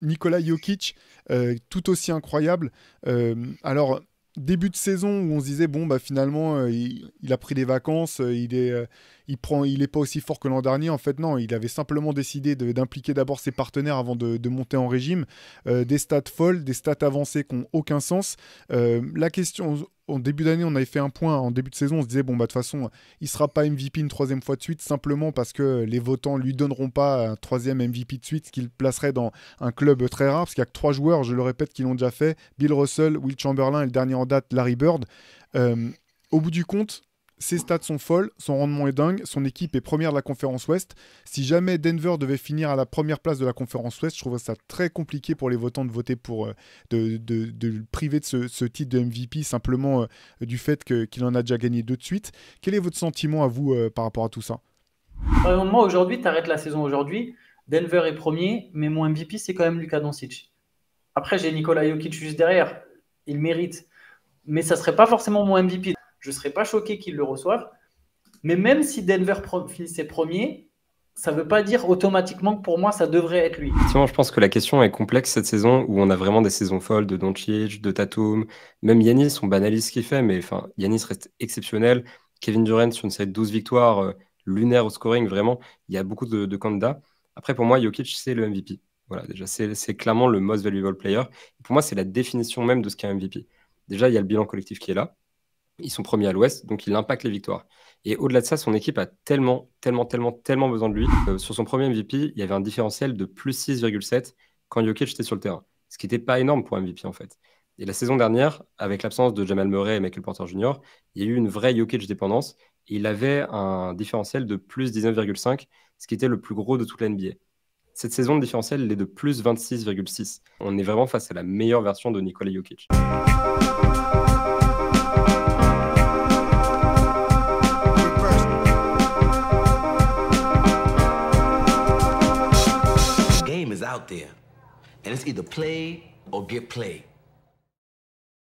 Nikola Jokic, tout aussi incroyable. Alors, début de saison où on se disait, bon, bah, finalement, il a pris des vacances, il est pas aussi fort que l'an dernier. En fait, non, il avait simplement décidé d'impliquer d'abord ses partenaires avant de monter en régime. Des stats folles, des stats avancées qui n'ont aucun sens. La question, en début d'année, on avait fait un point, en début de saison, on se disait, bon, bah, de toute façon, il sera pas MVP une troisième fois de suite, simplement parce que les votants lui donneront pas un troisième MVP de suite, ce qui le placerait dans un club très rare, parce qu'il y a que trois joueurs, je le répète, qui l'ont déjà fait: Bill Russell, Will Chamberlain et le dernier en date, Larry Bird. Euh, Au bout du compte, ses stats sont folles, son rendement est dingue, son équipe est première de la conférence Ouest. Si jamais Denver devait finir à la première place de la conférence Ouest, je trouverais ça très compliqué pour les votants de voter pour, de le priver de ce titre de MVP, simplement du fait qu'il en a déjà gagné deux de suite. Quel est votre sentiment à vous par rapport à tout ça? Par exemple, moi, aujourd'hui, tu arrêtes la saison aujourd'hui. Denver est premier, mais mon MVP, c'est quand même Luka Doncic. Après, j'ai Nikola Jokic juste derrière. Il mérite. Mais ça ne serait pas forcément mon MVP. Je ne serais pas choqué qu'il le reçoive. Mais même si Denver finissait premier, ça ne veut pas dire automatiquement que pour moi, ça devrait être lui. Effectivement, je pense que la question est complexe cette saison où on a vraiment des saisons folles de Doncic, de Tatum, même Yanis, on banalise ce qu'il fait, mais enfin, Yanis reste exceptionnel. Kevin Durant sur une série de 12 victoires, lunaire au scoring, vraiment, il y a beaucoup de candidats. Après, pour moi, Jokic, c'est le MVP. Voilà, déjà, c'est clairement le most valuable player. Pour moi, c'est la définition même de ce qu'est un MVP. Déjà, il y a le bilan collectif qui est là. Ils sont premiers à l'Ouest, donc il impacte les victoires. Et au-delà de ça, son équipe a tellement, tellement, tellement, tellement besoin de lui. Sur son premier MVP, il y avait un différentiel de plus 6,7 quand Jokic était sur le terrain. Ce qui n'était pas énorme pour un MVP en fait. Et la saison dernière, avec l'absence de Jamal Murray et Michael Porter Jr., il y a eu une vraie Jokic dépendance. Et il avait un différentiel de plus 19,5, ce qui était le plus gros de toute la NBA. Cette saison, le différentiel il est de plus 26,6. On est vraiment face à la meilleure version de Nikola Jokic. Is out there, and it's either play or get played.